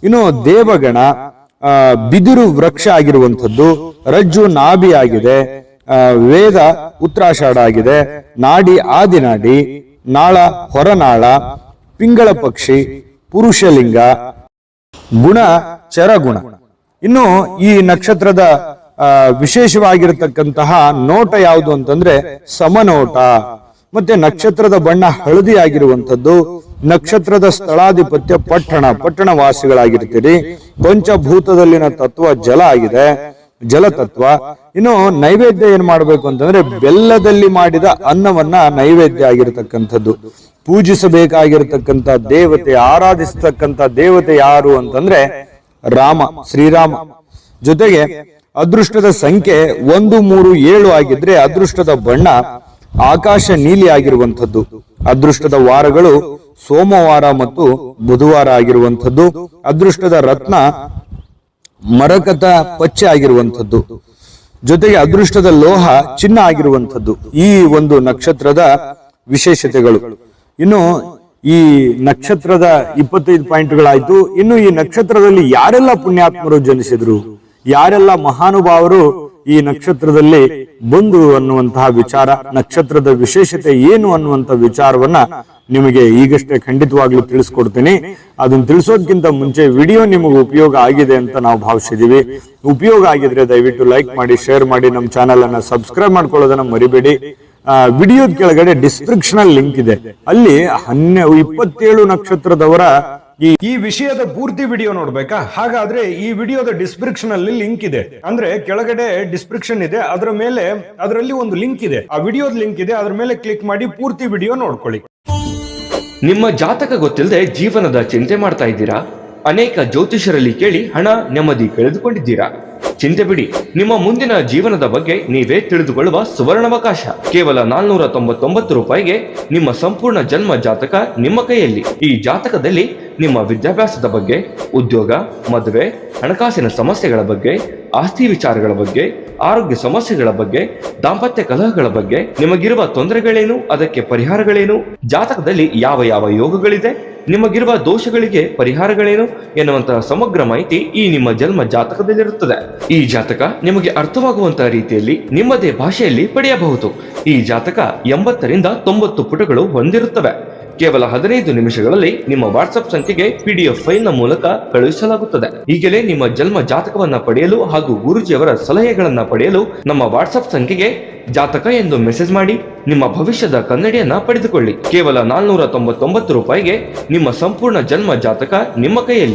ಇನ್ನು ದೇವಗಣ ಬಿದಿರು ವೃಕ್ಷ ಆಗಿರುವಂಥದ್ದು, ರಜ್ಜು ನಾಭಿ ಆಗಿದೆ, ವೇದ ಉತ್ತರಾಷಾಢ ಆಗಿದೆ, ನಾಡಿ ಆದಿನಾಡಿ, ನಾಳ ಹೊರನಾಳ, ಪಿಂಗಳ ಪಕ್ಷಿ, ಪುರುಷಲಿಂಗ, ಗುಣ ಚರಗುಣ. ಇನ್ನು ಈ ನಕ್ಷತ್ರದ ವಿಶೇಷವಾಗಿರತಕ್ಕಂತಹ ನೋಟ ಯಾವುದು ಅಂತಂದ್ರೆ ಸಮನೋಟ. ಮತ್ತೆ ನಕ್ಷತ್ರದ ಬಣ್ಣ ಹಳದಿ ಆಗಿರುವಂಥದ್ದು. ನಕ್ಷತ್ರದ ಸ್ಥಳಾಧಿಪತ್ಯ ಪಟ್ಟಣ ವಾಸಿಗಳಾಗಿರ್ತೀರಿ. ಪಂಚಭೂತದಲ್ಲಿನ ತತ್ವ ಜಲ ಆಗಿದೆ, ಜಲತತ್ವ. ಇನ್ನು ನೈವೇದ್ಯ ಏನ್ ಮಾಡ್ಬೇಕು ಅಂತಂದ್ರೆ ಬೆಲ್ಲದಲ್ಲಿ ಮಾಡಿದ ಅನ್ನವನ್ನ ನೈವೇದ್ಯ ಆಗಿರತಕ್ಕಂಥದ್ದು. ಪೂಜಿಸಬೇಕಾಗಿರತಕ್ಕಂಥ ದೇವತೆ, ಆರಾಧಿಸತಕ್ಕಂಥ ದೇವತೆ ಯಾರು ಅಂತಂದ್ರೆ ರಾಮ, ಶ್ರೀರಾಮ. ಜೊತೆಗೆ ಅದೃಷ್ಟದ ಸಂಖ್ಯೆ 1, 3, 7 ಆಗಿದ್ರೆ ಅದೃಷ್ಟದ ಬಣ್ಣ ಆಕಾಶ ನೀಲಿ ಆಗಿರುವಂಥದ್ದು. ಅದೃಷ್ಟದ ವಾರಗಳು ಸೋಮವಾರ ಮತ್ತು ಬುಧವಾರ ಆಗಿರುವಂಥದ್ದು. ಅದೃಷ್ಟದ ರತ್ನ ಮರಕತ ಪಚ್ಚೆ ಆಗಿರುವಂಥದ್ದು. ಜೊತೆಗೆ ಅದೃಷ್ಟದ ಲೋಹ ಚಿನ್ನ ಆಗಿರುವಂಥದ್ದು. ಈ ಒಂದು ನಕ್ಷತ್ರದ ವಿಶೇಷತೆಗಳು. ಇನ್ನು ಈ ನಕ್ಷತ್ರದ 25 ಪಾಯಿಂಟ್ಗಳಾಯ್ತು. ಇನ್ನು ಈ ನಕ್ಷತ್ರದಲ್ಲಿ ಯಾರೆಲ್ಲ ಪುಣ್ಯಾತ್ಮರು ಜನಿಸಿದ್ರು, ಯಾರೆಲ್ಲ ಮಹಾನುಭಾವರು ಈ ನಕ್ಷತ್ರದಲ್ಲಿ ಬಂದು ಅನ್ನುವಂತಹ ವಿಚಾರ, ನಕ್ಷತ್ರದ ವಿಶೇಷತೆ ಏನು ಅನ್ನುವಂತ ವಿಚಾರವನ್ನ ನಿಮಗೆ ಈಗಷ್ಟೇ ಖಂಡಿತವಾಗ್ಲೂ ತಿಳಿಸ್ಕೊಡ್ತೀನಿ. ಅದನ್ನ ತಿಳಿಸೋದಕ್ಕಿಂತ ಮುಂಚೆ ವಿಡಿಯೋ ನಿಮಗೆ ಉಪಯೋಗ ಆಗಿದೆ ಅಂತ ನಾವು ಭಾವಿಸಿದೀವಿ. ಉಪಯೋಗ ಆಗಿದ್ರೆ ದಯವಿಟ್ಟು ಲೈಕ್ ಮಾಡಿ, ಶೇರ್ ಮಾಡಿ, ನಮ್ಮ ಚಾನೆಲ್ ಅನ್ನ ಸಬ್ಸ್ಕ್ರೈಬ್ ಮಾಡ್ಕೊಳ್ಳೋದನ್ನ ಮರಿಬೇಡಿ. ವಿಡಿಯೋದ ಕೆಳಗಡೆ ಡಿಸ್ಕ್ರಿಪ್ಷನ್ ಲಿಂಕ್ ಇದೆ, ಅಲ್ಲಿ 27 ನಕ್ಷತ್ರದವರ ಈ ವಿಷಯದ ಪೂರ್ತಿ ವಿಡಿಯೋ ನೋಡ್ಬೇಕಾ? ಹಾಗಾದ್ರೆ ಈ ವಿಡಿಯೋದ ಡಿಸ್ಕ್ರಿಪ್ಷನ್ ಅಲ್ಲಿ ಲಿಂಕ್ ಇದೆ. ಅಂದ್ರೆ ಕೆಳಗಡೆ ಡಿಸ್ಕ್ರಿಪ್ಷನ್ ಇದೆ, ಅದರ ಮೇಲೆ ಅದರಲ್ಲಿ ಒಂದು ಲಿಂಕ್ ಇದೆ, ಆ ವಿಡಿಯೋದ ಲಿಂಕ್ ಇದೆ, ಅದ್ರ ಮೇಲೆ ಕ್ಲಿಕ್ ಮಾಡಿ ಪೂರ್ತಿ ವಿಡಿಯೋ ನೋಡ್ಕೊಳ್ಳಿ. ನಿಮ್ಮ ಜಾತಕ ಗೊತ್ತಿಲ್ಲದೆ ಜೀವನದ ಚಿಂತೆ ಮಾಡ್ತಾ ಇದ್ದೀರಾ? ಅನೇಕ ಜ್ಯೋತಿಷರಲ್ಲಿ ಕೇಳಿ ಹಣ ನೆಮ್ಮದಿ ಕಳೆದುಕೊಂಡಿದ್ದೀರಾ? ಚಿಂತೆ ಬಿಡಿ, ನಿಮ್ಮ ಮುಂದಿನ ಜೀವನದ ಬಗ್ಗೆ ನೀವೇ ತಿಳಿದುಕೊಳ್ಳುವ ಸುವರ್ಣಾವಕಾಶ. ಕೇವಲ 499 ರೂಪಾಯಿಗೆ ನಿಮ್ಮ ಸಂಪೂರ್ಣ ಜನ್ಮ ಜಾತಕ ನಿಮ್ಮ ಕೈಯಲ್ಲಿ. ಈ ಜಾತಕದಲ್ಲಿ ನಿಮ್ಮ ವಿದ್ಯಾಭ್ಯಾಸದ ಬಗ್ಗೆ, ಉದ್ಯೋಗ, ಮದುವೆ, ಹಣಕಾಸಿನ ಸಮಸ್ಯೆಗಳ ಬಗ್ಗೆ, ಆಸ್ತಿ ವಿಚಾರಗಳ ಬಗ್ಗೆ, ಆರೋಗ್ಯ ಸಮಸ್ಯೆಗಳ ಬಗ್ಗೆ, ದಾಂಪತ್ಯ ಕಲಹಗಳ ಬಗ್ಗೆ, ನಿಮಗಿರುವ ತೊಂದರೆಗಳೇನು, ಅದಕ್ಕೆ ಪರಿಹಾರಗಳೇನು, ಜಾತಕದಲ್ಲಿ ಯಾವ ಯಾವ ಯೋಗಗಳಿದೆ, ನಿಮಗಿರುವ ದೋಷಗಳಿಗೆ ಪರಿಹಾರಗಳೇನು ಎನ್ನುವಂತಹ ಸಮಗ್ರ ಮಾಹಿತಿ ಈ ನಿಮ್ಮ ಜನ್ಮ ಜಾತಕದಲ್ಲಿರುತ್ತದೆ. ಈ ಜಾತಕ ನಿಮಗೆ ಅರ್ಥವಾಗುವಂತಹ ರೀತಿಯಲ್ಲಿ ನಿಮ್ಮದೇ ಭಾಷೆಯಲ್ಲಿ ಪಡೆಯಬಹುದು. ಈ ಜಾತಕ 80ರಿಂದ 90 ಪುಟಗಳು ಹೊಂದಿರುತ್ತವೆ. ಕೇವಲ 15 ನಿಮಿಷಗಳಲ್ಲಿ ನಿಮ್ಮ ವಾಟ್ಸ್ಆಪ್ ಸಂಖ್ಯೆಗೆ PDF ಫೈಲ್ ನ ಮೂಲಕ ಕಳುಹಿಸಲಾಗುತ್ತದೆ. ಈಗಲೇ ನಿಮ್ಮ ಜನ್ಮ ಜಾತಕವನ್ನ ಪಡೆಯಲು ಹಾಗೂ ಗುರುಜಿಯವರ ಸಲಹೆಗಳನ್ನ ಪಡೆಯಲು ನಮ್ಮ ವಾಟ್ಸ್ಆಪ್ ಸಂಖ್ಯೆಗೆ ಜಾತಕ ಎಂದು ಮೆಸೇಜ್ ಮಾಡಿ ನಿಮ್ಮ ಭವಿಷ್ಯದ ಕನ್ನಡಿಯನ್ನ ಪಡೆದುಕೊಳ್ಳಿ. ಕೇವಲ 499 ರೂಪಾಯಿಗೆ ನಿಮ್ಮ ಸಂಪೂರ್ಣ ಜನ್ಮ ಜಾತಕ ನಿಮ್ಮ ಕೈಯಲ್ಲಿ.